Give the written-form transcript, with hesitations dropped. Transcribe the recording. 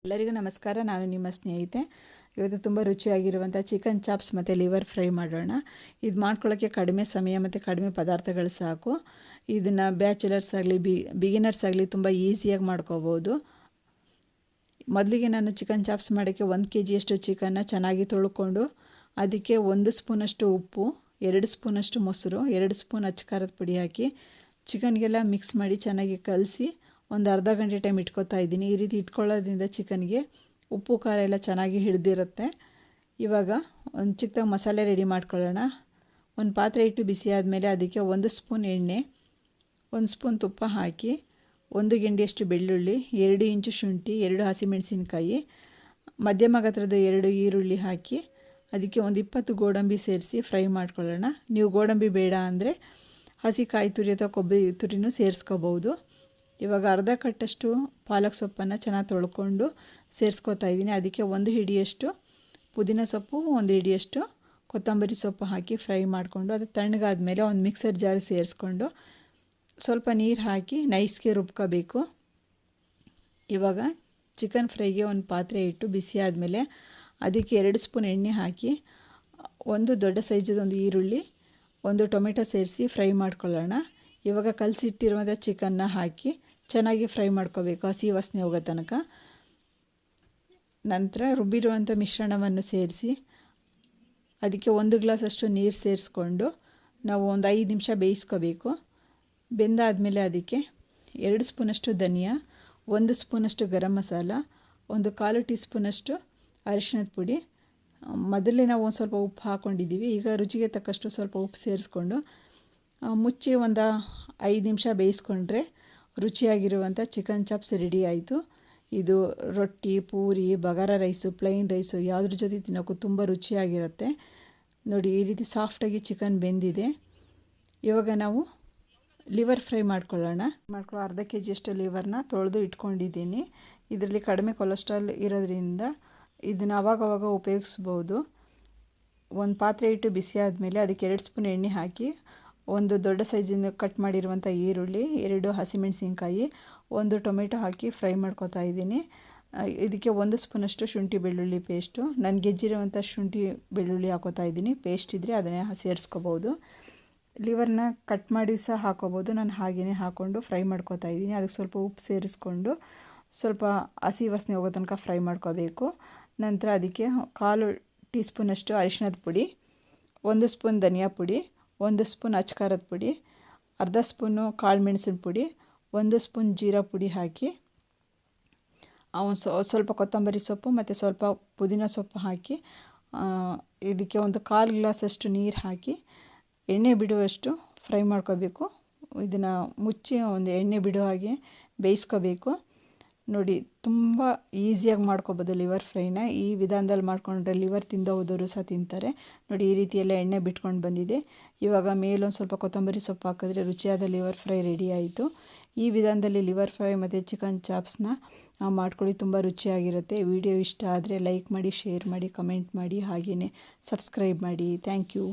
ಎಲ್ಲರಿಗೂ ನಮಸ್ಕಾರ. ನಾನು ನಿಮ್ಮ ಸ್ನೇಹಿತೆ. ಇವತ್ತು ತುಂಬ ರುಚಿಯಾಗಿರುವಂಥ ಚಿಕನ್ ಚಾಪ್ಸ್ ಮತ್ತು ಲಿವರ್ ಫ್ರೈ ಮಾಡೋಣ. ಇದು ಮಾಡ್ಕೊಳ್ಳೋಕ್ಕೆ ಕಡಿಮೆ ಸಮಯ ಮತ್ತು ಕಡಿಮೆ ಪದಾರ್ಥಗಳು ಸಾಕು. ಇದನ್ನು ಬ್ಯಾಚುಲರ್ಸ್ ಆಗಲಿ ಬಿಗಿನರ್ಸ್ ಆಗಲಿ ತುಂಬ ಈಸಿಯಾಗಿ ಮಾಡ್ಕೋಬೋದು. ಮೊದಲಿಗೆ ನಾನು ಚಿಕನ್ ಚಾಪ್ಸ್ ಮಾಡೋಕ್ಕೆ 1 kg ಚಿಕನ್ನ ಚೆನ್ನಾಗಿ ತೊಳ್ಕೊಂಡು ಅದಕ್ಕೆ 1 ಸ್ಪೂನಷ್ಟು ಉಪ್ಪು, 2 ಸ್ಪೂನಷ್ಟು ಮೊಸರು, 2 ಸ್ಪೂನ್ ಅಚ್ಚಕಾರದ ಪುಡಿ ಹಾಕಿ ಚಿಕನ್ಗೆಲ್ಲ ಮಿಕ್ಸ್ ಮಾಡಿ ಚೆನ್ನಾಗಿ ಕಲಸಿ ಒಂದು ಅರ್ಧ ಗಂಟೆ ಟೈಮ್ ಇಟ್ಕೊತಾ ಇದ್ದೀನಿ. ಈ ರೀತಿ ಇಟ್ಕೊಳ್ಳೋದ್ರಿಂದ ಚಿಕನ್ಗೆ ಉಪ್ಪು ಖಾರ ಎಲ್ಲ ಚೆನ್ನಾಗಿ ಹಿಡಿದಿರುತ್ತೆ. ಇವಾಗ ಒಂದು ಚಿಕ್ಕದಾಗಿ ಮಸಾಲೆ ರೆಡಿ ಮಾಡ್ಕೊಳ್ಳೋಣ. ಒಂದು ಪಾತ್ರೆ ಇಟ್ಟು ಬಿಸಿ ಆದಮೇಲೆ ಅದಕ್ಕೆ 1 ಸ್ಪೂನ್ ಎಣ್ಣೆ, 1 ಸ್ಪೂನ್ ತುಪ್ಪ ಹಾಕಿ 1 ಗೆಂಡಿಯಷ್ಟು ಬೆಳ್ಳುಳ್ಳಿ, 2 ಇಂಚು ಶುಂಠಿ, 2 ಹಸಿಮೆಣಸಿನಕಾಯಿ, ಮಧ್ಯಮ ಗಾತ್ರದ 2 ಈರುಳ್ಳಿ ಹಾಕಿ ಅದಕ್ಕೆ ಒಂದು 20 ಗೋಡಂಬಿ ಸೇರಿಸಿ ಫ್ರೈ ಮಾಡ್ಕೊಳ್ಳೋಣ. ನೀವು ಗೋಡಂಬಿ ಬೇಡ ಅಂದರೆ ಹಸಿ ಕಾಯಿ ತುರಿ ಅಥವಾ ಕೊಬ್ಬರಿ ತುರಿನೂ ಸೇರಿಸ್ಕೋಬೋದು. ಇವಾಗ ಅರ್ಧ ಕಟ್ಟಷ್ಟು ಪಾಲಕ್ ಸೊಪ್ಪನ್ನು ಚೆನ್ನಾಗಿ ತೊಳ್ಕೊಂಡು ಸೇರಿಸ್ಕೊತಾ ಇದ್ದೀನಿ. ಅದಕ್ಕೆ 1 ಹಿಡಿಯಷ್ಟು ಪುದೀನ ಸೊಪ್ಪು, 1 ಹಿಡಿಯಷ್ಟು ಕೊತ್ತಂಬರಿ ಸೊಪ್ಪು ಹಾಕಿ ಫ್ರೈ ಮಾಡಿಕೊಂಡು ಅದು ತಣ್ಣಗಾದ್ಮೇಲೆ ಒಂದು ಮಿಕ್ಸರ್ ಜಾರ್ ಸೇರಿಸ್ಕೊಂಡು ಸ್ವಲ್ಪ ನೀರು ಹಾಕಿ ನೈಸ್ಗೆ ರುಬ್ಕೋಬೇಕು. ಇವಾಗ ಚಿಕನ್ ಫ್ರೈಗೆ ಒಂದು ಪಾತ್ರೆ ಇಟ್ಟು ಬಿಸಿ ಆದಮೇಲೆ ಅದಕ್ಕೆ 2 ಸ್ಪೂನ್ ಎಣ್ಣೆ ಹಾಕಿ ಒಂದು ದೊಡ್ಡ ಸೈಜದೊಂದು ಈರುಳ್ಳಿ, 1 ಟೊಮೆಟೊ ಸೇರಿಸಿ ಫ್ರೈ ಮಾಡ್ಕೊಳ್ಳೋಣ. ಇವಾಗ ಕಲಸಿಟ್ಟಿರುವಂಥ ಚಿಕನ್ನ ಹಾಕಿ ಚೆನ್ನಾಗಿ ಫ್ರೈ ಮಾಡ್ಕೋಬೇಕು, ಹಸಿ ವಾಸನೆ ಹೋಗೋ ತನಕ. ನಂತರ ರುಬ್ಬಿರುವಂಥ ಮಿಶ್ರಣವನ್ನು ಸೇರಿಸಿ ಅದಕ್ಕೆ 1 ಗ್ಲಾಸಷ್ಟು ನೀರು ಸೇರಿಸ್ಕೊಂಡು ನಾವು ಒಂದು 5 ನಿಮಿಷ ಬೇಯಿಸ್ಕೋಬೇಕು. ಬೆಂದಾದಮೇಲೆ ಅದಕ್ಕೆ 2 ಸ್ಪೂನಷ್ಟು ಧನಿಯಾ, 1 ಸ್ಪೂನಷ್ಟು ಗರಂ ಮಸಾಲ, 1/4 ಟೀ ಸ್ಪೂನಷ್ಟು ಅರಿಶಿಣದ ಪುಡಿ, ಮೊದಲೇ ನಾವು ಒಂದು ಸ್ವಲ್ಪ ಉಪ್ಪು ಹಾಕ್ಕೊಂಡಿದ್ದೀವಿ. ಈಗ ರುಚಿಗೆ ತಕ್ಕಷ್ಟು ಸ್ವಲ್ಪ ಉಪ್ಪು ಸೇರಿಸ್ಕೊಂಡು ಮುಚ್ಚಿ ಒಂದು 5 ನಿಮಿಷ ಬೇಯಿಸ್ಕೊಂಡ್ರೆ ರುಚಿಯಾಗಿರುವಂಥ ಚಿಕನ್ ಚಾಪ್ಸ್ ರೆಡಿ ಆಯಿತು. ಇದು ರೊಟ್ಟಿ, ಪೂರಿ, ಬಗಾರ ರೈಸು, ಪ್ಲೈನ್ ರೈಸು ಯಾವುದ್ರ ಜೊತೆ ತಿನ್ನೋಕ್ಕೂ ತುಂಬ ರುಚಿಯಾಗಿರುತ್ತೆ. ನೋಡಿ, ಈ ರೀತಿ ಸಾಫ್ಟಾಗಿ ಚಿಕನ್ ಬೆಂದಿದೆ. ಇವಾಗ ನಾವು ಲಿವರ್ ಫ್ರೈ ಮಾಡ್ಕೊಳ್ಳೋ ಅರ್ಧ kg ಲಿವರ್ನ ತೊಳೆದು ಇಟ್ಕೊಂಡಿದ್ದೀನಿ. ಇದರಲ್ಲಿ ಕಡಿಮೆ ಕೊಲೆಸ್ಟ್ರಾಲ್ ಇರೋದ್ರಿಂದ ಇದನ್ನು ಆವಾಗವಾಗ ಉಪಯೋಗಿಸ್ಬೋದು. ಒಂದು ಪಾತ್ರೆ ಇಟ್ಟು ಬಿಸಿ ಆದಮೇಲೆ ಅದಕ್ಕೆ 2 ಸ್ಪೂನ್ ಎಣ್ಣೆ ಹಾಕಿ ಒಂದು ದೊಡ್ಡ ಸೈಜಿಂದ ಕಟ್ ಮಾಡಿರುವಂಥ ಈರುಳ್ಳಿ, 2 ಹಸಿಮೆಣಸಿನ್ಕಾಯಿ, 1 ಟೊಮೆಟೊ ಹಾಕಿ ಫ್ರೈ ಮಾಡ್ಕೊತಾ ಇದ್ದೀನಿ. ಇದಕ್ಕೆ 1 ಸ್ಪೂನಷ್ಟು ಶುಂಠಿ ಬೆಳ್ಳುಳ್ಳಿ ಪೇಸ್ಟು, ನಾನು ಗೆಜ್ಜಿರುವಂಥ ಶುಂಠಿ ಬೆಳ್ಳುಳ್ಳಿ ಹಾಕೋತಾ ಇದ್ದೀನಿ. ಪೇಸ್ಟ್ ಇದ್ದರೆ ಅದನ್ನೇ ಸೇರಿಸ್ಕೋಬೋದು. ಲಿವರ್ನ ಕಟ್ ಮಾಡಿ ಸಹ ಹಾಕೋಬೋದು. ನಾನು ಹಾಗೆಯೇ ಹಾಕ್ಕೊಂಡು ಫ್ರೈ ಮಾಡ್ಕೊತಾ ಇದ್ದೀನಿ. ಅದಕ್ಕೆ ಸ್ವಲ್ಪ ಉಪ್ಪು ಸೇರಿಸ್ಕೊಂಡು ಸ್ವಲ್ಪ ಹಸಿ ವಾಸನೆ ಹೋಗೋ ತನಕ ಫ್ರೈ ಮಾಡ್ಕೋಬೇಕು. ನಂತರ ಅದಕ್ಕೆ 1/4 ಟೀ ಸ್ಪೂನಷ್ಟು ಅರಿಶಿಣದ ಪುಡಿ, 1 ಸ್ಪೂನ್ ಧನಿಯಾ ಪುಡಿ, 1 ಸ್ಪೂನ್ ಅಚ್ಚಕಾರದ ಪುಡಿ, ಅರ್ಧ ಸ್ಪೂನು ಕಾಳು ಮೆಣಸಿನ ಪುಡಿ, 1 ಸ್ಪೂನ್ ಜೀರಾ ಪುಡಿ ಹಾಕಿ ಸ್ವಲ್ಪ ಕೊತ್ತಂಬರಿ ಸೊಪ್ಪು ಮತ್ತು ಸ್ವಲ್ಪ ಪುದೀನ ಸೊಪ್ಪು ಹಾಕಿ ಇದಕ್ಕೆ ಒಂದು 1/4 ಗ್ಲಾಸಷ್ಟು ನೀರು ಹಾಕಿ ಎಣ್ಣೆ ಬಿಡುವಷ್ಟು ಫ್ರೈ ಮಾಡ್ಕೋಬೇಕು. ಇದನ್ನು ಮುಚ್ಚಿ ಒಂದು ಎಣ್ಣೆ ಬಿಡೋ ಹಾಗೆ ಬೇಯಿಸ್ಕೋಬೇಕು. ನೋಡಿ, ತುಂಬ ಈಸಿಯಾಗಿ ಮಾಡ್ಕೋಬೋದು ಲಿವರ್ ಫ್ರೈನ. ಈ ವಿಧಾನದಲ್ಲಿ ಮಾಡ್ಕೊಂಡ್ರೆ ಲಿವರ್ ಹೋದವರು ಸಹ ತಿಂತಾರೆ. ನೋಡಿ, ಈ ರೀತಿ ಎಲ್ಲ ಎಣ್ಣೆ ಬಿಟ್ಕೊಂಡು ಬಂದಿದೆ. ಇವಾಗ ಮೇಲೊಂದು ಸ್ವಲ್ಪ ಕೊತ್ತಂಬರಿ ಸೊಪ್ಪು ಹಾಕಿದ್ರೆ ರುಚಿಯಾದ ಲಿವರ್ ಫ್ರೈ ರೆಡಿ ಆಯಿತು. ಈ ವಿಧಾನದಲ್ಲಿ ಲಿವರ್ ಫ್ರೈ ಮತ್ತು ಚಿಕನ್ ಚಾಪ್ಸ್ನ ಮಾಡ್ಕೊಳ್ಳಿ, ತುಂಬ ರುಚಿಯಾಗಿರುತ್ತೆ. ವಿಡಿಯೋ ಇಷ್ಟ ಆದರೆ ಲೈಕ್ ಮಾಡಿ, ಶೇರ್ ಮಾಡಿ, ಕಮೆಂಟ್ ಮಾಡಿ, ಹಾಗೆಯೇ ಸಬ್ಸ್ಕ್ರೈಬ್ ಮಾಡಿ. Thank you.